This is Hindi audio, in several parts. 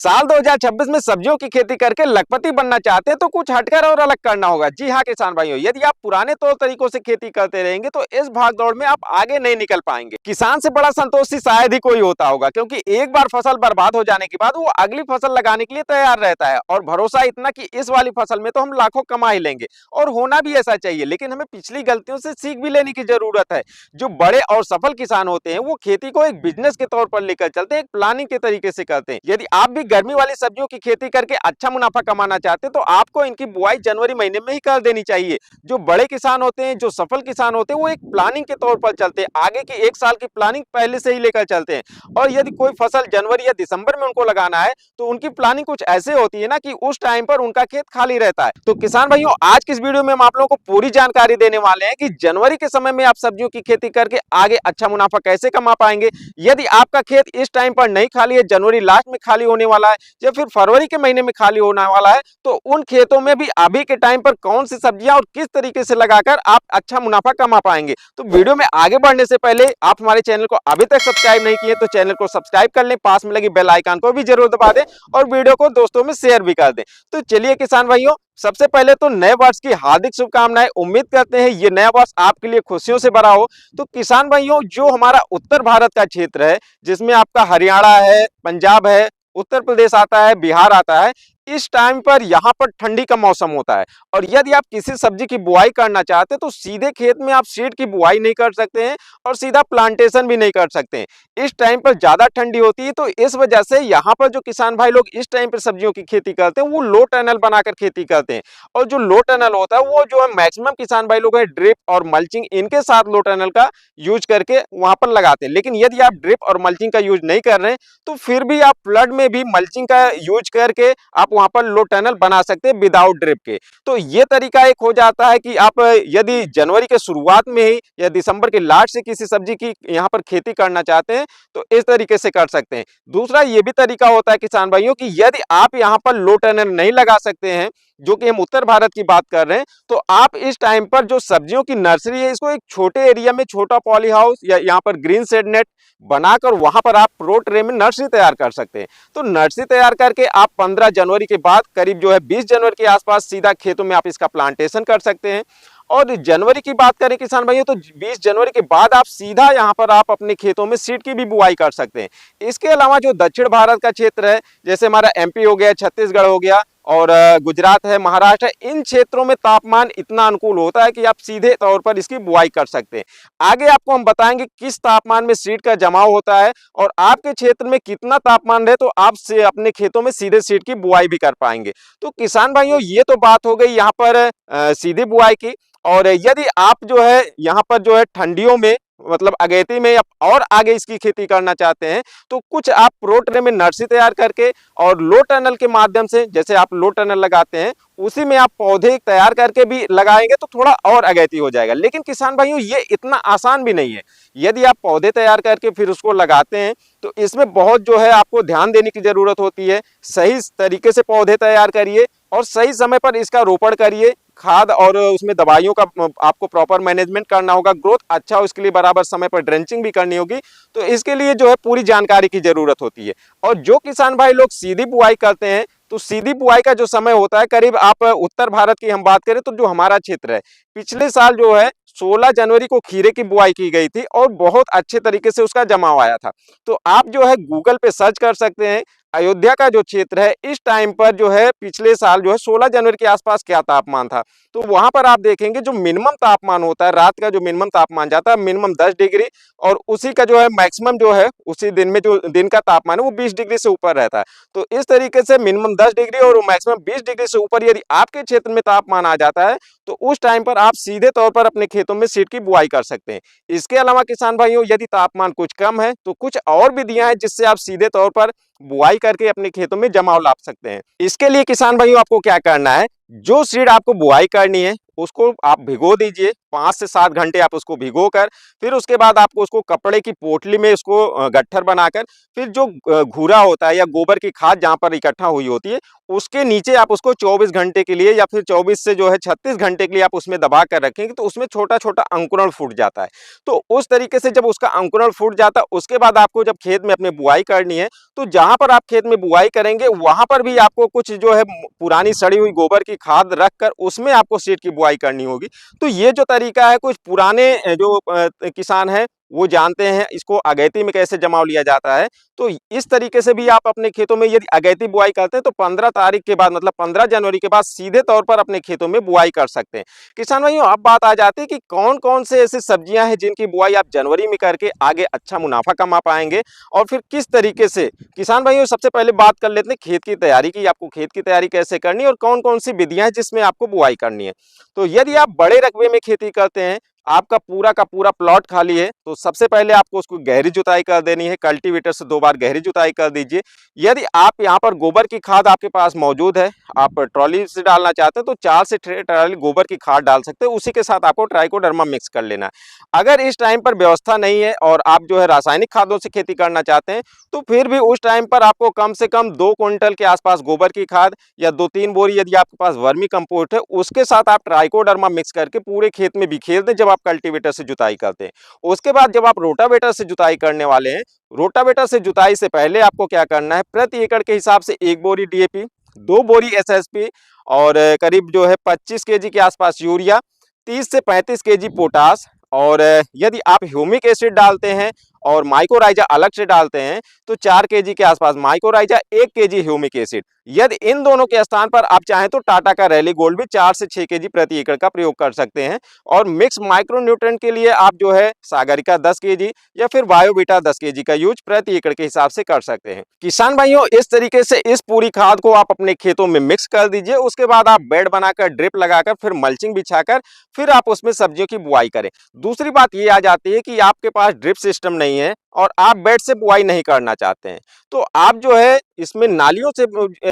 साल 2026 में सब्जियों की खेती करके लखपति बनना चाहते हैं तो कुछ हटकर और अलग करना होगा। जी हाँ किसान भाइयों, यदि आप पुराने तौर तरीकों से खेती करते रहेंगे तो इस भाग दौड़ में आप आगे नहीं निकल पाएंगे। किसान से बड़ा संतोषी शायद ही कोई होता होगा, क्योंकि एक बार फसल बर्बाद हो जाने के बाद वो अगली फसल लगाने के लिए तैयार रहता है और भरोसा इतना कि इस वाली फसल में तो हम लाखों कमा ही लेंगे। और होना भी ऐसा चाहिए, लेकिन हमें पिछली गलतियों से सीख भी लेने की जरूरत है। जो बड़े और सफल किसान होते हैं वो खेती को एक बिजनेस के तौर पर लेकर चलते हैं, एक प्लानिंग के तरीके से करते हैं। यदि आप भी गर्मी वाली सब्जियों की खेती करके अच्छा मुनाफा कमाना चाहते हैं तो आपको इनकी बुआई जनवरी महीने में ही कर देनी चाहिए। जो बड़े किसान होते हैं, जो सफल किसान होते हैं, वो एक प्लानिंग के तौर पर चलते हैं, आगे की एक साल की प्लानिंग पहले से ही लेकर चलते हैं। और यदि कोई फसल जनवरी या दिसंबर में उनको लगाना है तो उनकी प्लानिंग कुछ ऐसे होती है ना कि उस टाइम पर उनका खेत खाली रहता है। तो किसान भाइयों, आज की इस वीडियो में हम आप लोगों को पूरी जानकारी देने वाले हैं कि जनवरी के समय में आप सब्जियों की खेती करके आगे अच्छा मुनाफा कैसे कमा पाएंगे। यदि आपका खेत इस टाइम पर नहीं खाली है, जनवरी लास्ट में खाली होने वाला है या फिर फरवरी के महीने में खाली होने वाला है, तो उन खेतों में भी अभी के टाइम पर कौन सी सब्जियां और किस तरीके से लगाकर आप अच्छा मुनाफा कमा पाएंगे। तो वीडियो में आगे बढ़ने से पहले आप हमारे चैनल को अभी तक सब्सक्राइब नहीं किए तो चैनल को सब्सक्राइब कर लें, पास में लगी बेल आइकन को भी जरूर दबा दें और वीडियो को दोस्तों में शेयर भी कर दें। तो चलिए किसान भाइयों, सबसे पहले तो नए वर्ष की हार्दिक शुभकामनाएं। उम्मीद करते हैं ये नया वर्ष आपके लिए खुशियों से भरा हो। तो किसान भाइयों, जो हमारा उत्तर भारत का क्षेत्र है, जिसमें आपका हरियाणा है, पंजाब है, उत्तर प्रदेश आता है, बिहार आता है, इस टाइम पर यहाँ पर ठंडी का मौसम होता है। और यदि आप किसी सब्जी की बुआई करना चाहते हैं तो सीधे खेत में आप सीड की बुआई नहीं कर सकते हैं और सीधा प्लांटेशन भी नहीं कर सकते हैं। इस टाइम पर ज्यादा ठंडी होती है, तो इस वजह से यहाँ पर जो किसान भाई लोग इस टाइम पर सब्जियों की खेती करते हैं वो लो टनल बनाकर खेती करते हैं। और जो लो टनल होता है वो जो है मैक्सिमम किसान भाई लोग है ड्रिप और मल्चिंग इनके साथ लो टनल का यूज करके वहां पर लगाते हैं। लेकिन यदि आप ड्रिप और मल्चिंग का यूज नहीं कर रहे हैं तो फिर भी आप फ्लड में भी मल्चिंग का यूज करके आप वहां पर लो टनल बना सकते हैं विदाउट ड्रिप के। तो ये तरीका एक हो जाता है कि आप यदि जनवरी के शुरुआत में ही या दिसंबर के लास्ट से किसी सब्जी की यहाँ पर खेती करना चाहते हैं तो इस तरीके से कर सकते हैं। दूसरा ये भी तरीका होता है किसान भाइयों कि यदि आप यहाँ पर लो टनल नहीं लगा सकते हैं, जो कि हम उत्तर भारत की बात कर रहे हैं, तो आप इस टाइम पर जो सब्जियों की नर्सरी है इसको एक छोटे एरिया में छोटा पॉली हाउस या यहाँ पर ग्रीन शेड नेट बनाकर वहां पर आप प्रो ट्रे में नर्सरी तैयार कर सकते हैं। तो नर्सरी तैयार करके आप 15 जनवरी के बाद करीब जो है 20 जनवरी के आसपास सीधा खेतों में आप इसका प्लांटेशन कर सकते हैं। और जनवरी की बात करें किसान भाइयों तो 20 जनवरी के बाद आप सीधा यहाँ पर आप अपने खेतों में सीड की भी बुआई कर सकते हैं। इसके अलावा जो दक्षिण भारत का क्षेत्र है, जैसे हमारा एमपी हो गया, छत्तीसगढ़ हो गया और गुजरात है, महाराष्ट्र है, इन क्षेत्रों में तापमान इतना अनुकूल होता है कि आप सीधे तौर पर इसकी बुआई कर सकते हैं। आगे आपको हम बताएंगे किस तापमान में सीड का जमाव होता है और आपके क्षेत्र में कितना तापमान है तो आप से अपने खेतों में सीधे सीड की बुआई भी कर पाएंगे। तो किसान भाइयों, ये तो बात हो गई यहाँ पर सीधी बुआई की। और यदि आप जो है यहाँ पर जो है ठंडियों में मतलब अगेती में और आगे इसकी खेती करना चाहते हैं तो कुछ आप प्रो ट्रे में नर्सरी तैयार करके और लो टनल के माध्यम से, जैसे आप लो टनल लगाते हैं उसी में आप पौधे तैयार करके भी लगाएंगे तो थोड़ा और अगेती हो जाएगा। लेकिन किसान भाइयों, ये इतना आसान भी नहीं है। यदि आप पौधे तैयार करके फिर उसको लगाते हैं तो इसमें बहुत जो है आपको ध्यान देने की जरूरत होती है। सही तरीके से पौधे तैयार करिए और सही समय पर इसका रोपण करिए। खाद और उसमें दवाइयों का आपको प्रॉपर मैनेजमेंट करना होगा। ग्रोथ अच्छा हो इसके लिए बराबर समय पर ड्रेंचिंग भी करनी होगी। तो इसके लिए जो है पूरी जानकारी की जरूरत होती है। और जो किसान भाई लोग सीधी बुआई करते हैं तो सीधी बुआई का जो समय होता है करीब आप उत्तर भारत की हम बात करें तो जो हमारा क्षेत्र है, पिछले साल जो है 16 जनवरी को खीरे की बुआई की गई थी और बहुत अच्छे तरीके से उसका जमाव आया था। तो आप जो है गूगल पे सर्च कर सकते हैं अयोध्या का जो क्षेत्र है इस टाइम पर जो है पिछले साल जो है 16 जनवरी के आसपास क्या तापमान था। तो वहां पर आप देखेंगे जो मिनिमम तापमान होता है, रात का जो मिनिमम तापमान जाता है मिनिमम 10 डिग्री और उसी का जो है मैक्सिमम जो है उसी दिन में जो दिन का तापमान है वो 20 डिग्री से ऊपर रहता है। तो इस तरीके से मिनिमम 10 डिग्री और मैक्सिमम 20 डिग्री से ऊपर यदि आपके क्षेत्र में तापमान आ जाता है तो उस टाइम पर आप सीधे तौर पर अपने खेतों में सीड की बुआई कर सकते हैं। इसके अलावा किसान भाइयों, यदि तापमान कुछ कम है तो कुछ और विधियां हैं जिससे आप सीधे तौर पर बुआई करके अपने खेतों में जमाव ला सकते हैं। इसके लिए किसान भाइयों आपको क्या करना है, जो सीड आपको बुआई करनी है उसको आप भिगो दीजिए, 5 से 7 घंटे आप उसको भिगोकर, फिर उसके बाद आपको उसको कपड़े की पोटली में उसको गट्ठर बनाकर, फिर जो घूरा होता है या गोबर की खाद जहाँ पर इकट्ठा हुई होती है, उसके नीचे आप उसको 24 घंटे के लिए या फिर 24 से जो है 36 घंटे के लिए आप उसमें दबा कर रखेंगे, तो उसमें छोटा-छोटा अंकुरण फूट जाता है। तो उस तरीके से जब उसका अंकुरण फूट जाता है, उसके बाद आपको जब खेत में अपने बुआई करनी है, तो जहाँ पर आप खेत में बुआई करेंगे, वहाँ पर भी आपको कुछ जो है पुरानी सड़ी हुई गोबर की खाद रखकर उसमें आपको सीड की बुआई करनी होगी। तो ये जो तरीका है, कुछ पुराने जो किसान हैं वो जानते हैं इसको अगैती में कैसे जमाव लिया जाता है। तो इस तरीके से भी आप अपने खेतों में यदि अगैती बुआई करते हैं, तो 15 तारीख के बाद मतलब 15 जनवरी के बाद सीधे तौर पर अपने खेतों में बुआई कर सकते हैं। किसान भाइयों, अब बात आ जाती है कि कौन-कौन से ऐसी सब्जियां हैं जिनकी बुआई आप जनवरी में करके आगे अच्छा मुनाफा कमा पाएंगे, और फिर किस तरीके से। किसान भाइयों, सबसे पहले बात कर लेते हैं खेत की तैयारी की, आपको खेत की तैयारी कैसे करनी है और कौन-कौन सी विधियां हैं जिसमें आपको बुआई करनी है। तो यदि आप बड़े रकबे में खेती करते हैं, आपका पूरा का पूरा प्लॉट खाली है, तो सबसे पहले आपको उसको गहरी जुताई कर देनी है, कल्टीवेटर से 2 बार गहरी जुताई कर दीजिए। यदि आप यहाँ पर गोबर की खाद आपके पास मौजूद है, आप ट्रॉली से डालना चाहते हैं, तो 4 से 6 ट्रॉली गोबर की खाद डाल सकते हैं, उसी के साथ आपको ट्राइकोडर्मा मिक्स कर लेना है। अगर इस टाइम पर व्यवस्था नहीं है और आप जो है रासायनिक खादों से खेती करना चाहते हैं, तो फिर भी उस टाइम पर आपको कम से कम 2 क्विंटल के आसपास गोबर की खाद या 2-3 बोरी यदि आपके पास वर्मी कंपोस्ट है, उसके साथ आप ट्राइकोडर्मा मिक्स करके पूरे खेत में बिखेर दें जब आप कल्टीवेटर से जुताई करते हैं। उसके बाद जब आप रोटावेटर से जुताई करने वाले हैं, रोटावेटर से जुताई से पहले आपको क्या करना है, प्रति एकड़ के हिसाब से 1 बोरी डीएपी, 2 बोरी एसएसपी और करीब जो है 25 केजी के आसपास यूरिया, 30 से 35 केजी पोटास, और यदि आप ह्यूमिक एसिड डालते हैं और माइकोराइजा अलग से डालते हैं, तो 4 केजी के आसपास माइकोराइजा, 1 केजी ह्यूमिक एसिड। यदि इन दोनों के स्थान पर आप चाहें तो टाटा का रैली गोल्ड भी 4 से 6 केजी प्रति एकड़ का प्रयोग कर सकते हैं। और मिक्स माइक्रोन्यूट्रिएंट के लिए आप जो है सागरिका 10 केजी या फिर बायोवीटा 10 केजी का यूज प्रति एकड़ के हिसाब से कर सकते हैं। किसान भाइयों, इस तरीके से इस पूरी खाद को आप अपने खेतों में मिक्स कर दीजिए। उसके बाद आप बेड बनाकर, ड्रिप लगाकर, फिर मल्चिंग बिछाकर, फिर आप उसमें सब्जियों की बुआई करें। दूसरी बात ये आ जाती है कि आपके पास ड्रिप सिस्टम नहीं है और आप बेड से बुआई नहीं करना चाहते हैं, तो आप जो है इसमें नालियों से,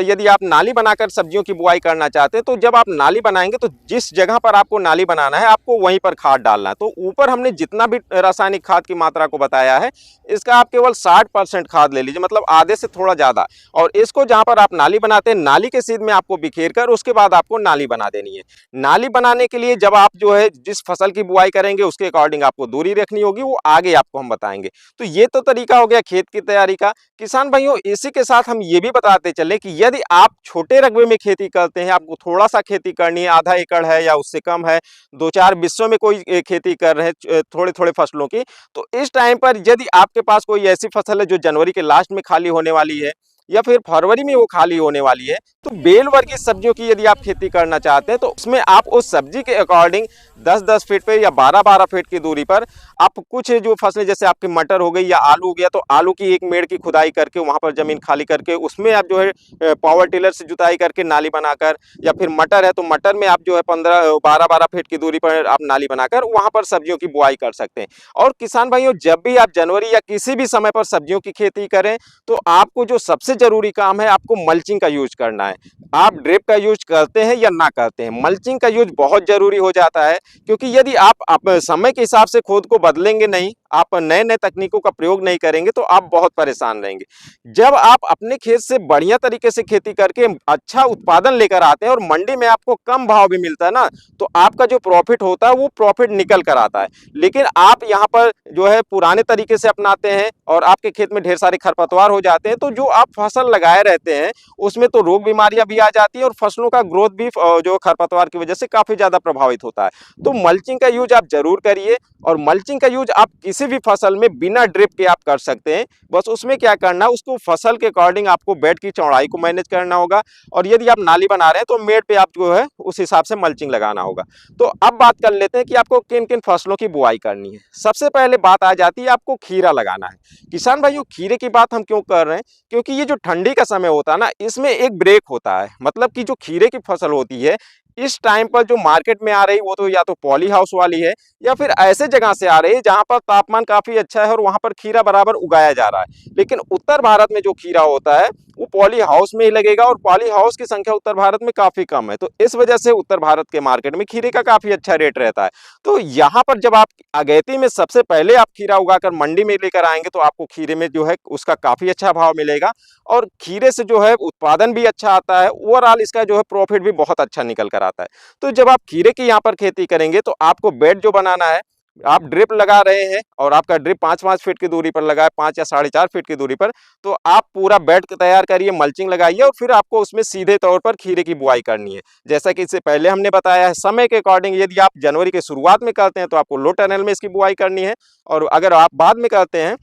यदि आप नाली बनाकर सब्जियों की बुआई करना चाहते हैं, तो जब आप नाली बनाएंगे तो जिस जगह पर आपको नाली बनाना है आपको वहीं पर खाद डालना है। तो ऊपर हमने जितना भी रासायनिक खाद की मात्रा को बताया है, इसका आप केवल 60% खाद ले लीजिए, मतलब आधे से थोड़ा ज़्यादा। और इसको जहाँ पर आप नाली बनाते हैं, नाली के सीध में आपको बिखेर कर उसके बाद आपको नाली बना देनी है। नाली बनाने के लिए जब आप जो है जिस फसल की बुआई करेंगे उसके अकॉर्डिंग आपको दूरी रखनी होगी, वो आगे आपको हम बताएंगे। तो ये तो तरीका हो गया खेत की तैयारी का। किसान भाइयों, इसी के साथ हम ये भी बताते चले कि यदि आप छोटे रकबे में खेती करते हैं, आपको थोड़ा सा खेती करनी है, आधा एकड़ है या उससे कम है, 2-4 बिस्सों में कोई खेती कर रहे हैं थोड़े थोड़े फसलों की, तो इस टाइम पर यदि आपके पास कोई ऐसी फसल है जो जनवरी के लास्ट में खाली होने वाली है या फिर फरवरी में वो खाली होने वाली है, तो बेल वर्गीय सब्जियों की यदि आप खेती करना चाहते हैं, तो उसमें आप उस सब्जी के अकॉर्डिंग 10-10 फीट पे या 12-12 फीट की दूरी पर आप कुछ जो फसलें, जैसे आपकी मटर हो गई या आलू हो गया, तो आलू की एक मेड़ की खुदाई करके वहां पर जमीन खाली करके उसमें आप जो है पावर टिलर से जुताई करके नाली बनाकर, या फिर मटर है तो मटर में आप जो है 12-12 फीट की दूरी पर आप नाली बनाकर वहां पर सब्जियों की बुआई कर सकते हैं। और किसान भाइयों, जब भी आप जनवरी या किसी भी समय पर सब्जियों की खेती करें, तो आपको जो सबसे जरूरी काम है, आपको मल्चिंग का यूज करना है। आप ड्रिप का यूज करते हैं या ना करते हैं, मल्चिंग का यूज बहुत जरूरी हो जाता है, क्योंकि यदि आप समय के हिसाब से खुद को बदलेंगे नहीं, आप नए नए तकनीकों का प्रयोग नहीं करेंगे, तो आप बहुत परेशान रहेंगे। जब आप अपने खेत से बढ़िया तरीके से खेती करके अच्छा उत्पादन लेकर आते हैं और मंडी में आपको कम भाव भी मिलता है ना, तो आपका जो प्रॉफिट होता है वो प्रॉफिट निकल कर आता है। लेकिन आप यहाँ पर जो है पुराने तरीके से अपनाते हैं और आपके खेत में ढेर सारे खरपतवार हो जाते हैं, तो जो आप फसल लगाए रहते हैं उसमें तो रोग बीमारियां भी आ जाती है और फसलों का ग्रोथ भी जो खरपतवार की वजह से काफी ज्यादा प्रभावित होता है। तो मल्चिंग का यूज आप जरूर करिए, और मल्चिंग का यूज आप किसी भी फसल में बिना ड्रिप के आप कर सकते हैं। बस उसमें क्या करना, उसको फसल के अकॉर्डिंग आपको बेड की चौड़ाई को मैनेज करना होगा, और यदि आप नाली बना रहे हैं तो मेड़ पे आप जो है उस हिसाब से मल्चिंग लगाना होगा। तो अब बात कर लेते हैं कि आपको किन किन फसलों की बुआई करनी है। सबसे पहले बात आ जाती है, आपको खीरा लगाना है। किसान भाइयों, खीरे की बात हम क्यों कर रहे हैं, क्योंकि ये जो ठंडी का समय होता है ना, इसमें एक ब्रेक होता है, मतलब कि जो खीरे की फसल होती है इस टाइम पर जो मार्केट में आ रही वो तो या तो पॉली हाउस वाली है या फिर ऐसे जगह से आ रही है जहां पर तापमान काफी अच्छा है और वहां पर खीरा बराबर उगाया जा रहा है। लेकिन उत्तर भारत में जो खीरा होता है वो पॉली हाउस में ही लगेगा और पॉली हाउस की संख्या उत्तर भारत में काफी कम है, तो इस वजह से उत्तर भारत के मार्केट में खीरे का काफी अच्छा रेट रहता है। तो यहाँ पर जब आप अगेती में सबसे पहले आप खीरा उगाकर मंडी में लेकर आएंगे तो आपको खीरे में जो है उसका काफी अच्छा भाव मिलेगा और खीरे से जो है उत्पादन भी अच्छा आता है, ओवरऑल इसका जो है प्रॉफिट भी बहुत अच्छा निकल कर आता है। तो जब आप खीरे की यहाँ पर खेती करेंगे तो आपको बेड जो बनाना है, आप ड्रिप लगा रहे हैं और आपका ड्रिप 5-5 फीट की दूरी पर लगा है, 5 या 4.5 फीट की दूरी पर, तो आप पूरा बेड तैयार करिए, मल्चिंग लगाइए और फिर आपको उसमें सीधे तौर पर खीरे की बुआई करनी है। जैसा कि इससे पहले हमने बताया है, समय के अकॉर्डिंग यदि आप जनवरी के शुरुआत में करते हैं तो आपको लो टनल में इसकी बुआई करनी है और अगर आप बाद में करते हैं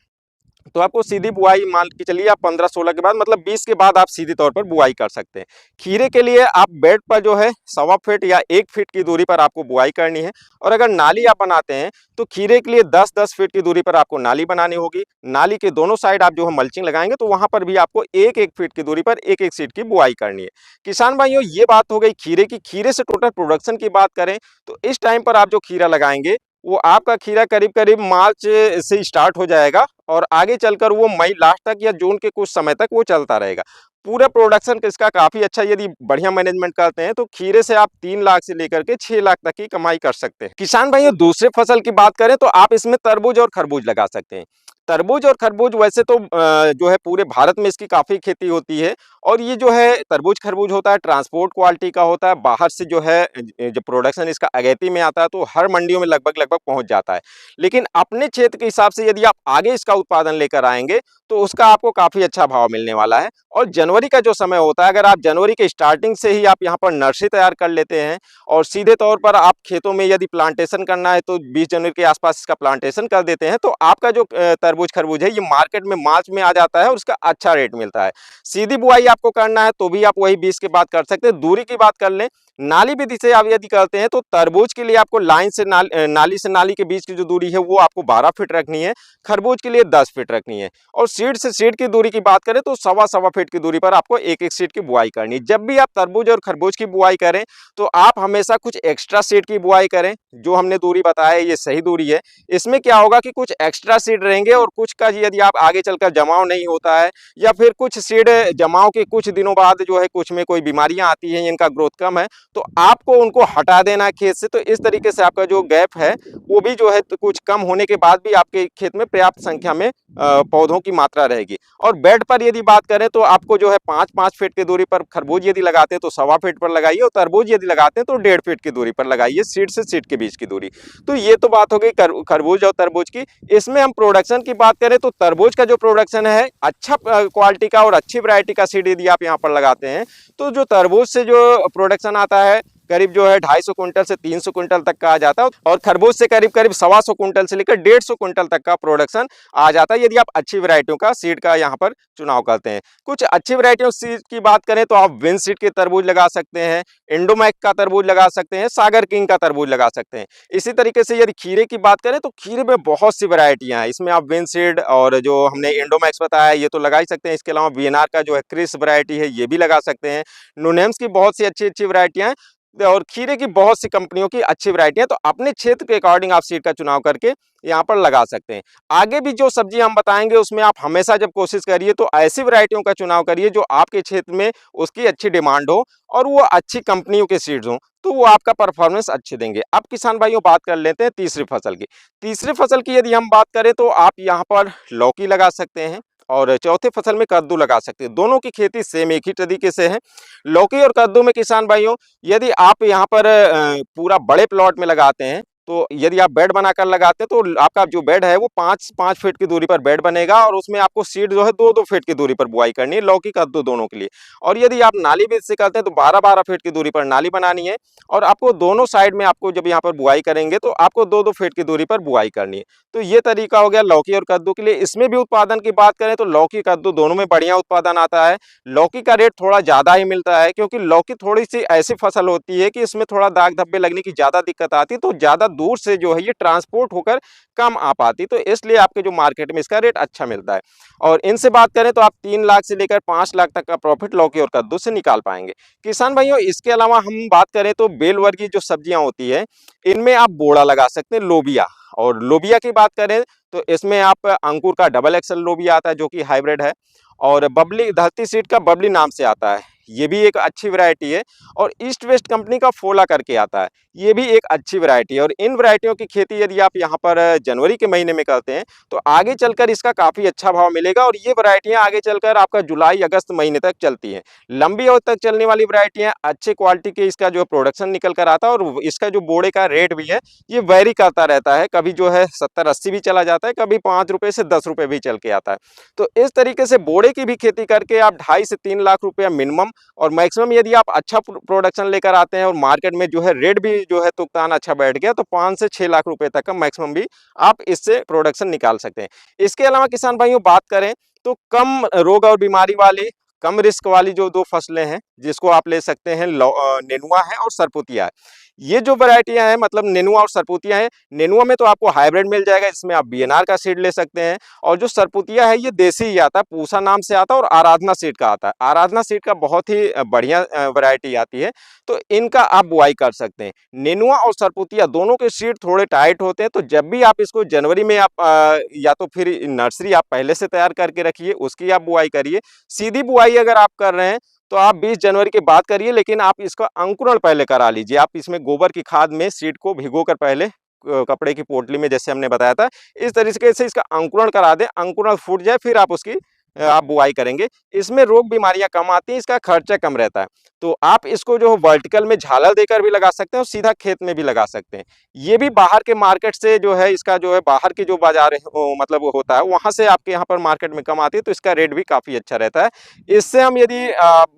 तो आपको सीधी बुआई मान के चलिए आप 15-16 के बाद मतलब 20 के बाद आप सीधी तौर पर बुआई कर सकते हैं। खीरे के लिए आप बेड पर जो है 1.25 फीट या 1 फीट की दूरी पर आपको बुआई करनी है और अगर नाली आप बनाते हैं तो खीरे के लिए 10-10 फीट की दूरी पर आपको नाली बनानी होगी। नाली के दोनों साइड आप जो है मल्चिंग लगाएंगे तो वहां पर भी आपको 1-1 फीट की दूरी पर 1-1 सीट की बुआई करनी है। किसान भाइयों, ये बात हो गई खीरे की। खीरे से टोटल प्रोडक्शन की बात करें तो इस टाइम पर आप जो खीरा लगाएंगे वो आपका खीरा करीब करीब मार्च से स्टार्ट हो जाएगा और आगे चलकर वो मई लास्ट तक या जून के कुछ समय तक वो चलता रहेगा। पूरा प्रोडक्शन इसका काफी अच्छा, यदि बढ़िया मैनेजमेंट करते हैं तो खीरे से आप 3 लाख से लेकर के 6 लाख तक की कमाई कर सकते हैं। किसान भाइयों, दूसरे फसल की बात करें तो आप इसमें तरबूज और खरबूज लगा सकते हैं। तरबूज और खरबूज वैसे तो जो है पूरे भारत में इसकी काफी खेती होती है और ये जो है तरबूज खरबूज होता है ट्रांसपोर्ट क्वालिटी का होता है। बाहर से जो है जब प्रोडक्शन इसका अगेती में आता है तो हर मंडियों में लगभग लगभग पहुंच जाता है। लेकिन अपने क्षेत्र के हिसाब से यदि आप आगे इसका उत्पादन लेकर आएंगे तो उसका आपको काफी अच्छा भाव मिलने वाला है। और जनवरी का जो समय होता है, अगर आप जनवरी के स्टार्टिंग से ही आप यहाँ पर नर्सरी तैयार कर लेते हैं और सीधे तौर पर आप खेतों में यदि प्लांटेशन करना है तो 20 जनवरी के आसपास इसका प्लांटेशन कर देते हैं तो आपका जो तरबूज खरबूज है ये मार्केट में मार्च में आ जाता है और उसका अच्छा रेट मिलता है। सीधी बुआई आपको करना है तो भी आप वही 20 के बाद कर सकते हैं। दूरी की बात कर लें, नाली विधि से आप यदि करते हैं तो तरबूज के लिए आपको लाइन से नाली से नाली के बीच की जो दूरी है वो आपको 12 फीट रखनी है, खरबूज के लिए 10 फीट रखनी है। और सीड से सीड की दूरी की बात करें तो 1.25 फीट की दूरी पर आपको 1-1 सीड की बुआई करनी है। जब भी आप तरबूज और खरबूज की बुआई करें तो आप हमेशा कुछ एक्स्ट्रा सीड की बुआई करें। जो हमने दूरी बताया ये सही दूरी है। इसमें क्या होगा कि कुछ एक्स्ट्रा सीड रहेंगे और कुछ का यदि आप आगे चलकर जमाव नहीं होता है या फिर कुछ सीड जमाव के कुछ दिनों बाद जो है कुछ में कोई बीमारियां आती हैं, इनका ग्रोथ कम है तो आपको उनको हटा देना है खेत से। तो इस तरीके से आपका जो गैप है वो भी जो है तो कुछ कम होने के बाद भी आपके खेत में पर्याप्त संख्या में पौधों की मात्रा रहेगी। और बेड पर यदि बात करें तो आपको जो है 5-5 फीट की दूरी पर खरबूज यदि लगाते हैं तो 1.25 फीट पर लगाइए और तरबूज यदि लगाते हैं तो 1.5 फीट की दूरी पर लगाइए, सीड से सीड के बीच की दूरी। तो ये तो बात हो गई खरबूज और तरबूज की। इसमें हम प्रोडक्शन की बात करें तो तरबूज का जो प्रोडक्शन है अच्छा क्वालिटी का और अच्छी वैरायटी का सीड यदि आप यहाँ पर लगाते हैं तो जो तरबूज से जो प्रोडक्शन आता है करीब जो है 250 क्विंटल से 300 क्विंटल तक का आ जाता है और खरबूज से करीब करीब 125 क्विंटल से लेकर 150 क्विंटल तक का प्रोडक्शन आ जाता है यदि आप अच्छी वैरायटियों का सीड का यहाँ पर चुनाव करते हैं। कुछ अच्छी वैरायटियों सीड की बात करें तो आप विन सीड के तरबूज लगा सकते हैं, इंडोमैक का तरबूज लगा सकते हैं, सागर किंग का तरबूज लगा सकते हैं। इसी तरीके से यदि खीरे की बात करें तो खीरे में बहुत सी वैरायटियां हैं। इसमें आप विन सीड और जो हमने इंडोमैक्स बताया ये तो लगा ही सकते हैं। इसके अलावा वीएनआर का जो है क्रिस वैरायटी है ये भी लगा सकते हैं। नोनेम्स की बहुत सी अच्छी अच्छी वैरायटियां हैं और खीरे की बहुत सी कंपनियों की अच्छी वैरायटी है। तो अपने क्षेत्र के अकॉर्डिंग आप सीड का चुनाव करके यहाँ पर लगा सकते हैं। आगे भी जो सब्जी हम बताएंगे उसमें आप हमेशा जब कोशिश करिए तो ऐसी वैरायटियों का चुनाव करिए जो आपके क्षेत्र में उसकी अच्छी डिमांड हो और वो अच्छी कंपनियों के सीड्स हों तो वो आपका परफॉर्मेंस अच्छे देंगे। अब किसान भाइयों बात कर लेते हैं तीसरी फसल की। तीसरी फसल की यदि हम बात करें तो आप यहाँ पर लौकी लगा सकते हैं और चौथे फसल में कद्दू लगा सकते हैं। दोनों की खेती सेम एक ही तरीके से है। लौकी और कद्दू में किसान भाइयों यदि आप यहाँ पर पूरा बड़े प्लॉट में लगाते हैं तो यदि आप बेड बनाकर लगाते हैं तो आपका जो बेड है वो 5-5 फीट की दूरी पर बेड बनेगा और उसमें आपको सीड जो है 2-2 फीट की दूरी पर बुआई करनी है, लौकी कद्दू दोनों के लिए। और यदि आप नाली बीज से करते हैं तो 12-12 फीट की दूरी पर नाली बनानी है और आपको दोनों साइड में आपको जब यहाँ पर बुआई करेंगे तो आपको 2-2 फीट की दूरी पर बुआई करनी है। तो ये तरीका हो गया लौकी और कद्दू के लिए। इसमें भी उत्पादन की बात करें तो लौकी कद्दू दोनों में बढ़िया उत्पादन आता है। लौकी का रेट थोड़ा ज्यादा ही मिलता है क्योंकि लौकी थोड़ी सी ऐसी फसल होती है कि इसमें थोड़ा दाग धब्बे लगने की ज्यादा दिक्कत आती है तो ज्यादा दूर से जो है ये ट्रांसपोर्ट होकर कम आ पाती, तो इसलिए आपके जो मार्केट में इसका रेट अच्छा मिलता है। और इनसे बात करें तो आप 3 लाख से लेकर 5 लाख तक का प्रॉफिट लौकी और कद्दू से निकाल पाएंगे। किसान भाइयों, इसके अलावा हम बात करें तो बेल वर्गीय जो सब्जियां होती है, इनमें आप बोड़ा लगा सकते हैं, लोबिया। और लोबिया की बात करें तो इसमें आप अंकुर का डबल एक्सल लोबिया आता है जो कि हाइब्रिड है, और बबली धरती सीड का बबली नाम से आता है, ये भी एक अच्छी वैरायटी है। और ईस्ट वेस्ट कंपनी का फोला करके आता है, ये भी एक अच्छी वैरायटी है। और इन वैरायटियों की खेती यदि आप यहाँ पर जनवरी के महीने में करते हैं तो आगे चलकर इसका काफ़ी अच्छा भाव मिलेगा। और ये वैरायटियाँ आगे चलकर आपका जुलाई अगस्त महीने तक चलती हैं, लंबी अवधि तक चलने वाली वैरायटियाँ, अच्छे क्वालिटी के इसका जो प्रोडक्शन निकल कर आता है। और इसका जो बोड़े का रेट भी है ये वेरी करता रहता है, कभी जो है 70-80 भी चला जाता है, कभी 5 रुपये से 10 रुपये भी चल के आता है। तो इस तरीके से बोड़े की भी खेती करके आप 2.5 से 3 लाख रुपया मिनिमम, और मैक्सिमम यदि आप अच्छा प्रोडक्शन लेकर आते हैं और मार्केट में जो है रेट भी जो है तुकतान अच्छा बैठ गया, तो 5 से 6 लाख रुपए तक का मैक्सिमम भी आप इससे प्रोडक्शन निकाल सकते हैं। इसके अलावा किसान भाइयों बात करें तो कम रोग और बीमारी वाली, कम रिस्क वाली जो 2 फसलें हैं जिसको आप ले सकते हैं, नेनुआ है और सरपुतिया है। ये जो वैरायटियां हैं, मतलब नेनुआ और सरपुतिया है, नेनुआ में तो आपको हाइब्रिड मिल जाएगा, इसमें आप बीएनआर का सीड ले सकते हैं। और जो सरपुतिया है ये देसी ही आता है, पूसा नाम से आता है और आराधना सीड का आता है। आराधना सीड का बहुत ही बढ़िया वैरायटी आती है, तो इनका आप बुआई कर सकते हैं। नेनुआ और सरपुतिया दोनों के सीड थोड़े टाइट होते हैं, तो जब भी आप इसको जनवरी में आप या तो फिर नर्सरी आप पहले से तैयार करके रखिए, उसकी आप बुआई करिए। सीधी बुआई अगर आप कर रहे हैं तो आप 20 जनवरी की बात करिए, लेकिन आप इसका अंकुरण पहले करा लीजिए। आप इसमें गोबर की खाद में सीड को भिगोकर पहले कपड़े की पोटली में, जैसे हमने बताया था, इस तरीके से इसका अंकुरण करा दें। अंकुरण फूट जाए फिर आप उसकी आप बुआई करेंगे। इसमें रोग बीमारियां कम आती हैं, इसका खर्चा कम रहता है। तो आप इसको जो वर्टिकल में झालर देकर भी लगा सकते हैं और सीधा खेत में भी लगा सकते हैं। ये भी बाहर के मार्केट से जो है, इसका जो है बाहर की जो बाजार है मतलब होता है, वहां से आपके यहाँ पर मार्केट में कम आती है, तो इसका रेट भी काफी अच्छा रहता है। इससे हम यदि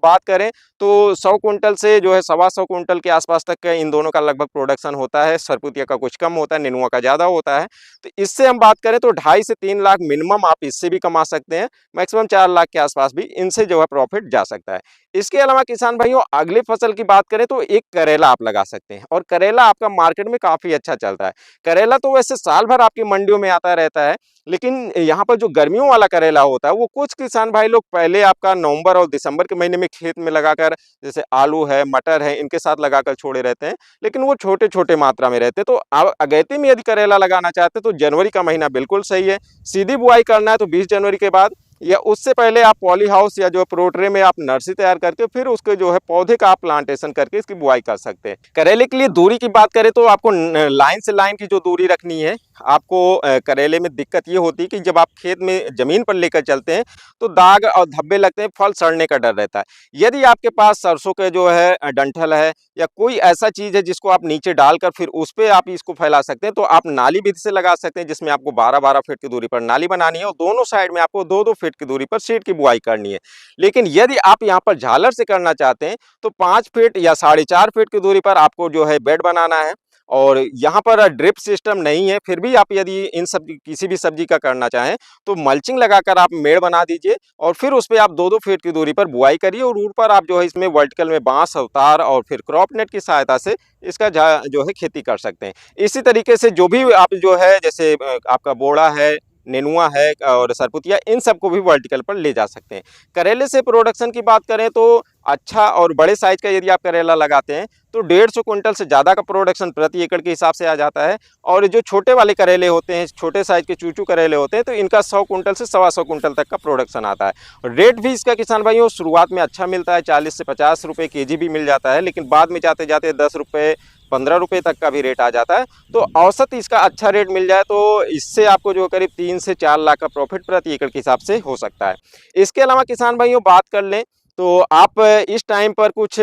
बात करें तो 100 कुंटल से जो है 125 कुंटल के आसपास तक का इन दोनों का लगभग प्रोडक्शन होता है। सरपुतिया का कुछ कम होता है, नेनुआ का ज़्यादा होता है। तो इससे हम बात करें तो 2.5 से 3 लाख मिनिमम आप इससे भी कमा सकते हैं, मैक्सिमम 4 लाख के आसपास भी इनसे जो है प्रॉफिट जा सकता है। इसके अलावा किसान भाइयों अगली फसल की बात करें तो एक करेला आप लगा सकते हैं, और करेला आपका मार्केट में काफ़ी अच्छा चलता है। करेला तो वैसे साल भर आपकी मंडियों में आता रहता है, लेकिन यहाँ पर जो गर्मियों वाला करेला होता है वो कुछ किसान भाई लोग पहले आपका नवंबर और दिसंबर के महीने में खेत में लगाकर, जैसे आलू है, मटर है, इनके साथ लगाकर छोड़े रहते हैं, लेकिन वो छोटे छोटे मात्रा में रहते हैं। तो आप अगैती में यदि करेला लगाना चाहते हैं तो जनवरी का महीना बिल्कुल सही है। सीधी बुआई करना है तो 20 जनवरी के बाद, या उससे पहले आप पॉली हाउस या जो प्रोट्रे में आप नर्सरी तैयार करके फिर उसके जो है पौधे का आप प्लांटेशन करके इसकी बुआई कर सकते हैं। करेले के लिए दूरी की बात करें तो आपको लाइन से लाइन की जो दूरी रखनी है, आपको करेले में दिक्कत ये होती है कि जब आप खेत में जमीन पर लेकर चलते हैं तो दाग और धब्बे लगते हैं, फल सड़ने का डर रहता है। यदि आपके पास सरसों के जो है डंठल है या कोई ऐसा चीज है जिसको आप नीचे डालकर फिर उस पर आप इसको फैला सकते हैं, तो आप नाली विधि से लगा सकते हैं, जिसमें आपको 12-12 फीट की दूरी पर नाली बनानी है और दोनों साइड में आपको 2-2 फीट की दूरी पर सीड की बुआई करनी है। लेकिन यदि आप यहाँ पर झालर से करना चाहते हैं तो 5 फीट या 4.5 फीट की दूरी पर आपको जो है बेड बनाना है। और यहाँ पर ड्रिप सिस्टम नहीं है, फिर भी आप यदि इन सब किसी भी सब्जी का करना चाहें तो मल्चिंग लगाकर आप मेड़ बना दीजिए और फिर उस पर आप 2-2 फीट की दूरी पर बुआई करिए, और ऊपर आप जो है इसमें वर्टिकल में बांस, अवतार और फिर क्रॉप नेट की सहायता से इसका जो है खेती कर सकते हैं। इसी तरीके से जो भी आप जो है, जैसे आपका बोड़ा है, नेनुआ है और सरपुतिया, इन सबको भी वर्टिकल पर ले जा सकते हैं। करेले से प्रोडक्शन की बात करें तो अच्छा और बड़े साइज का यदि आप करेला लगाते हैं तो 150 कुंटल से ज़्यादा का प्रोडक्शन प्रति एकड़ के हिसाब से आ जाता है। और जो छोटे वाले करेले होते हैं, छोटे साइज के चूचू करेले होते हैं, तो इनका 100 कुंटल से 125 कुंटल तक का प्रोडक्शन आता है। रेट भी इसका किसान भाइयों शुरुआत में अच्छा मिलता है, 40 से 50 रुपये केजी भी मिल जाता है, लेकिन बाद में जाते जाते 10 रुपये 15 रुपये तक का भी रेट आ जाता है। तो औसत इसका अच्छा रेट मिल जाए तो इससे आपको जो करीब 3 से 4 लाख का प्रॉफिट प्रति एकड़ के हिसाब से हो सकता है। इसके अलावा किसान भाइयों बात कर लें तो आप इस टाइम पर कुछ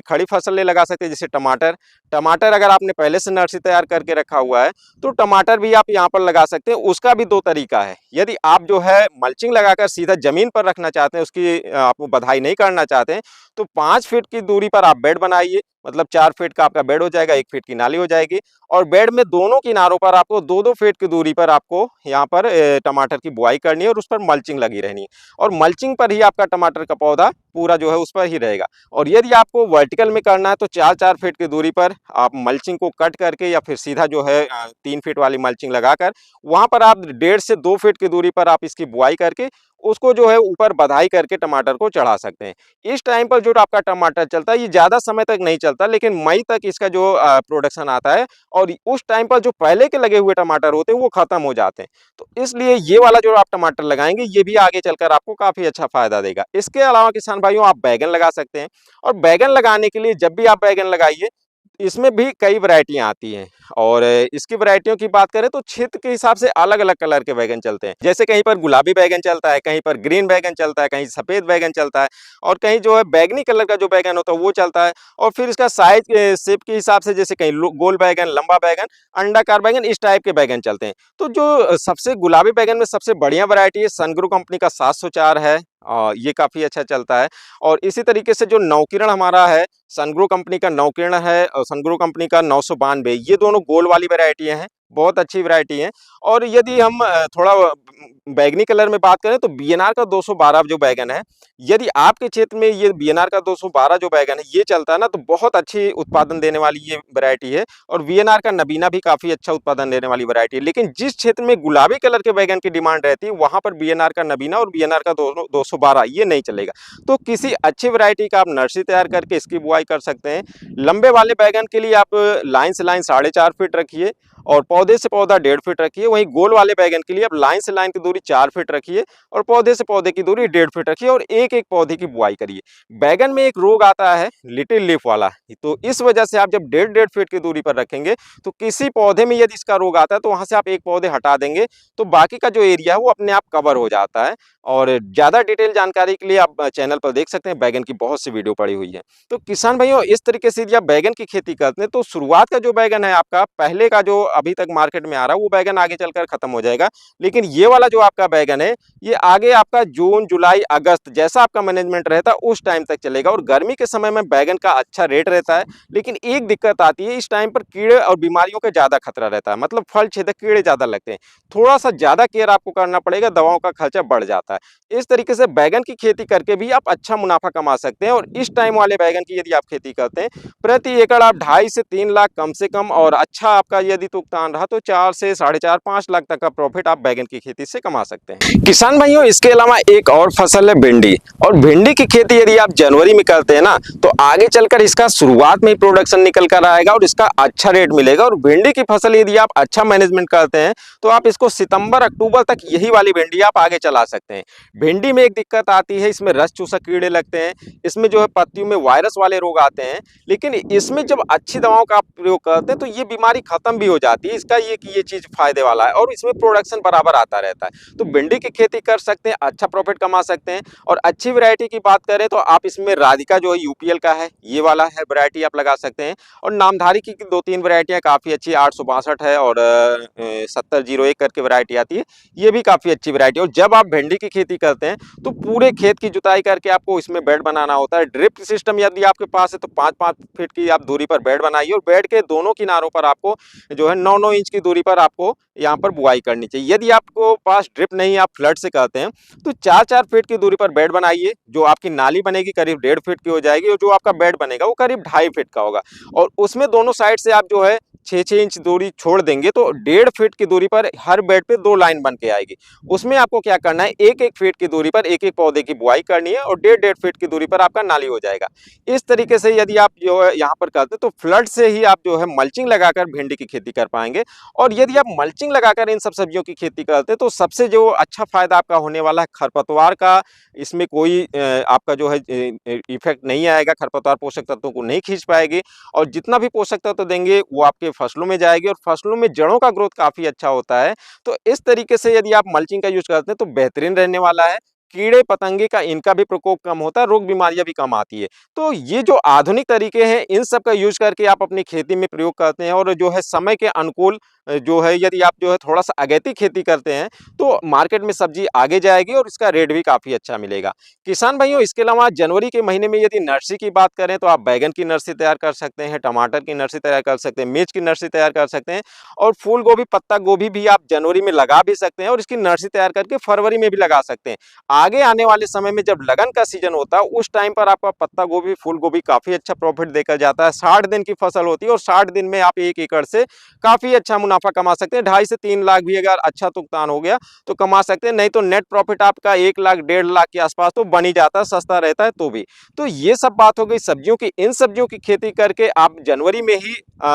खड़ी फसलें लगा सकते हैं, जैसे टमाटर। टमाटर अगर आपने पहले से नर्सरी तैयार करके रखा हुआ है तो टमाटर भी आप यहाँ पर लगा सकते हैं। उसका भी 2 तरीका है। यदि आप जो है मल्चिंग लगाकर सीधा जमीन पर रखना चाहते हैं, उसकी आप बधाई नहीं करना चाहते हैं, तो 5 फीट की दूरी पर आप बेड बनाइए, मतलब 4 फीट का आपका बेड हो जाएगा, 1 फीट की नाली हो जाएगी, और बेड में दोनों किनारों पर आपको 2-2 फीट की दूरी पर आपको यहाँ पर टमाटर की बुआई करनी है और उस पर मल्चिंग लगी रहनी है, और मल्चिंग पर ही आपका टमाटर का पौधा पूरा जो है उस पर ही रहेगा। और यदि आपको वर्टिकल में करना है तो 4-4 फीट की दूरी पर आप मल्चिंग को कट करके या फिर सीधा जो है 3 फीट वाली मल्चिंग लगाकर वहाँ पर आप 1.5 से 2 फीट की दूरी पर आप इसकी बुआई करके उसको जो है ऊपर बधाई करके टमाटर को चढ़ा सकते हैं। इस टाइम पर जो आपका टमाटर चलता है ये ज़्यादा समय तक नहीं चलता, लेकिन मई तक इसका जो प्रोडक्शन आता है और उस टाइम पर जो पहले के लगे हुए टमाटर होते हैं वो खत्म हो जाते हैं। तो इसलिए ये वाला जो आप टमाटर लगाएंगे ये भी आगे चलकर आपको काफ़ी अच्छा फायदा देगा। इसके अलावा किसान भाइयों आप बैगन लगा सकते हैं, और बैगन लगाने के लिए जब भी आप बैगन लगाइए इसमें भी कई वैरायटियाँ आती हैं। और इसकी वैरायटियों की बात करें तो क्षेत्र के हिसाब से अलग-अलग कलर के बैगन चलते हैं। जैसे कहीं पर गुलाबी बैगन चलता है, कहीं पर ग्रीन बैगन चलता है, कहीं सफ़ेद बैगन चलता है और कहीं जो है बैंगनी कलर का जो बैगन होता है वो चलता है। और फिर इसका साइज़ शेप के हिसाब से जैसे कहीं लो गोल बैगन, लंबा बैगन, अंडाकार बैगन, इस टाइप के बैगन चलते हैं। तो जो सबसे गुलाबी बैगन में सबसे बढ़िया वैरायटी है सनग्रो कंपनी का 704 है। ये काफ़ी अच्छा चलता है। और इसी तरीके से जो नवकिरण हमारा है, सनग्रो कंपनी का नवकिरण है और सनग्रो कंपनी का 992, ये दोनों गोल वाली वैरायटियाँ हैं, बहुत अच्छी वैरायटी हैं। और यदि हम थोड़ा बैंगनी कलर में बात करें तो बीएनआर का 212 जो बैगन है, यदि आपके क्षेत्र में ये बीएनआर का 212 जो बैगन है ये चलता है ना, तो बहुत अच्छी उत्पादन देने वाली ये वैरायटी है। और वीएनआर का नबीना भी काफ़ी अच्छा उत्पादन देने वाली वैरायटी है। लेकिन जिस क्षेत्र में गुलाबी कलर के बैगन की डिमांड रहती है वहाँ पर बीएनआर का नबीना और बीएनआर का 212 ये नहीं चलेगा। तो किसी अच्छी वैरायटी का आप नर्सरी तैयार करके इसकी बुआई कर सकते हैं। लंबे वाले बैगन के लिए आप लाइन से लाइन 4.5 फीट रखिए और पौधे से पौधा 1.5 फीट रखिए। वहीं गोल वाले बैगन के लिए आप लाइन से लाइन की दूरी 4 फीट रखिए और पौधे से पौधे की दूरी 1.5 फीट रखिए और एक-एक पौधे की बुआई करिए। बैगन में एक रोग आता है लिटिल लीफ वाला, तो इस वजह से आप जब 1.5 फीट की दूरी पर रखेंगे तो किसी पौधे में यदि इसका रोग आता है तो वहाँ से आप एक पौधे हटा देंगे तो बाकी का जो एरिया है वो अपने आप कवर हो जाता है। और ज़्यादा डिटेल जानकारी के लिए आप चैनल पर देख सकते हैं, बैगन की बहुत सी वीडियो पड़ी हुई है। तो किसान भाइयों इस तरीके से यदि आप बैगन की खेती करते हैं तो शुरुआत का जो बैगन है आपका, पहले का जो अभी तक मार्केट में आ रहा है वो बैगन आगे चलकर खत्म हो जाएगा। लेकिन ये वाला जो आपका बैगन है ये आगे आपका जून, जुलाई, अगस्त जैसा आपका मैनेजमेंट रहता है उस टाइम तक चलेगा। और गर्मी के समय में बैगन का अच्छा रेट रहता है, लेकिन एक दिक्कत आती है, इस टाइम पर कीड़े और बीमारियों का ज़्यादा खतरा रहता है, मतलब फल छेदक कीड़े ज़्यादा लगते हैं। थोड़ा सा ज़्यादा केयर आपको करना पड़ेगा, दवाओं का खर्चा बढ़ जाता है। इस तरीके से बैगन की खेती करके भी आप अच्छा मुनाफा कमा सकते हैं। और इस टाइम वाले बैगन की यदि आप खेती करते हैं प्रति एकड़ आप 2.5 से 3 लाख कम से कम, और अच्छा आपका यदि तुकतान रहा तो 4 से 4.5-5 लाख तक का प्रॉफिट आप बैगन की खेती से कमा सकते हैं। किसान भाइयों इसके अलावा एक और फसल है भिंडी, और भिंडी की खेती यदि आप जनवरी में करते हैं ना तो आगे चलकर इसका शुरुआत में ही प्रोडक्शन निकल कर आएगा और इसका अच्छा रेट मिलेगा। और भिंडी की फसल यदि आप अच्छा मैनेजमेंट करते हैं तो आप इसको सितंबर अक्टूबर तक यही वाली भिंडी आप आगे चला सकते हैं। भिंडी में एक दिक्कत आती है, इसमें रस चूसक कीड़े लगते हैं, इसमें जो है पत्तियों में वायरस वाले रोग आते हैं। लेकिन इसमें जब अच्छी दवाओं का आप प्रयोग करते हैं तो ये बीमारी खत्म भी हो जाती है। इसका ये कि ये चीज़ फायदे वाला है और इसमें प्रोडक्शन बराबर आता रहता है। तो भिंडी की खेती कर सकते हैं, अच्छा प्रॉफिट कमा सकते हैं। और अच्छी वैरायटी की बात करें तो आप इसमें राधिका जो है यूपीएल का है ये वाला है वैरायटी आप लगा सकते हैं। और नामधारी की 2-3 वैरायटियाँ काफ़ी अच्छी 862 है और 7001 करके वैरायटी आती है, ये भी काफ़ी अच्छी वैरायटी है। और जब आप भिंडी की खेती करते हैं तो पूरे खेत की जुताई करके आपको इसमें बेड बनाना होता है। ड्रिप सिस्टम यदि आपके पास है तो 5-5 फीट की आप दूरी पर बेड बनाइए और बेड के दोनों किनारों पर आपको जो है 9-9 इंच की दूरी पर आपको यहाँ पर बुआई करनी चाहिए। यदि आपको पास ड्रिप नहीं, आप फ्लड से करते हैं तो 4-4 फीट की दूरी पर बेड बनाइए। जो आपकी नाली बनेगी करीब 1.5 फीट की हो जाएगी और जो आपका बेड बनेगा वो करीब 2.5 फीट का होगा। और उसमें दोनों साइड से आप जो है 6-6 इंच दूरी छोड़ देंगे तो 1.5 फीट की दूरी पर हर बेड पे 2 लाइन बन के आएगी। उसमें आपको क्या करना है, 1-1 फीट की दूरी पर एक-एक पौधे की बुआई करनी है और 1.5-1.5 फीट की दूरी पर आपका नाली हो जाएगा। इस तरीके से यदि आप जो है यहाँ पर करते हैं तो फ्लड से ही आप जो है मल्चिंग लगाकर भिंडी की खेती कर पाएंगे। और यदि आप मल्चिंग लगाकर इन सब सब्जियों की खेती करते हैं तो सबसे जो अच्छा फायदा आपका होने वाला है खरपतवार का, इसमें कोई आपका जो है इफेक्ट नहीं आएगा, खरपतवार पोषक तत्वों को नहीं खींच पाएगी और जितना भी पोषक तत्व देंगे वो आपके फसलों में जाएगी और फसलों में जड़ों का ग्रोथ काफ़ी अच्छा होता है। तो इस तरीके से यदि आप मल्चिंग का यूज़ करते हैं तो बेहतरीन रहने वाला है। कीड़े पतंगे का इनका भी प्रकोप कम होता है, रोग बीमारियां भी कम आती है। तो ये जो आधुनिक तरीके हैं इन सब का यूज करके आप अपनी खेती में प्रयोग करते हैं और जो है समय के अनुकूल जो है यदि आप जो है थोड़ा सा अगैती खेती करते हैं तो मार्केट में सब्जी आगे जाएगी और इसका रेट भी काफ़ी अच्छा मिलेगा। किसान भाइयों इसके अलावा जनवरी के महीने में यदि नर्सरी की बात करें तो आप बैगन की नर्सरी तैयार कर सकते हैं, टमाटर की नर्सरी तैयार कर सकते हैं, मिर्च की नर्सरी तैयार कर सकते हैं और फूल गोभी, पत्ता गोभी भी आप जनवरी में लगा भी सकते हैं और इसकी नर्सरी तैयार करके फरवरी में भी लगा सकते हैं। आगे आने वाले समय में जब लगन का सीजन होता है उस टाइम पर आपका पत्ता गोभी, फूल गोभी काफी अच्छा प्रॉफिट देकर जाता है। 60 दिन की फसल होती है और 60 दिन में आप 1 एकड़ से काफी अच्छा मुनाफा कमा सकते हैं। 2.5 से 3 लाख भी अगर अच्छा तुकतान हो गया तो कमा सकते हैं, नहीं तो नेट प्रॉफिट आपका 1 लाख 1.5 लाख के आसपास तो बन ही जाता है, सस्ता रहता है तो भी। तो ये सब बात हो गई सब्जियों की। इन सब्जियों की खेती करके आप जनवरी में ही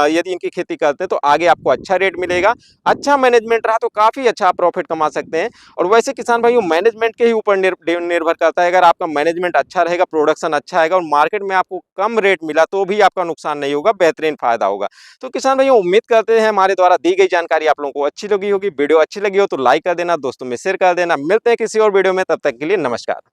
यदि इनकी खेती करते हैं तो आगे आपको अच्छा रेट मिलेगा। अच्छा मैनेजमेंट रहा तो काफी अच्छा आप प्रॉफिट कमा सकते हैं। और वैसे किसान भाइयों मैनेजमेंट के ही ऊपर निर्भर करता है। अगर आपका मैनेजमेंट अच्छा रहेगा, प्रोडक्शन अच्छा आएगा और मार्केट में आपको कम रेट मिला तो भी आपका नुकसान नहीं होगा, बेहतरीन फायदा होगा। तो किसान भाइयों उम्मीद करते हैं हमारे द्वारा दी गई जानकारी आप लोगों को अच्छी लगी होगी। वीडियो अच्छी लगी हो तो लाइक कर देना, दोस्तों में शेयर कर देना। मिलते हैं किसी और वीडियो में, तब तक के लिए नमस्कार।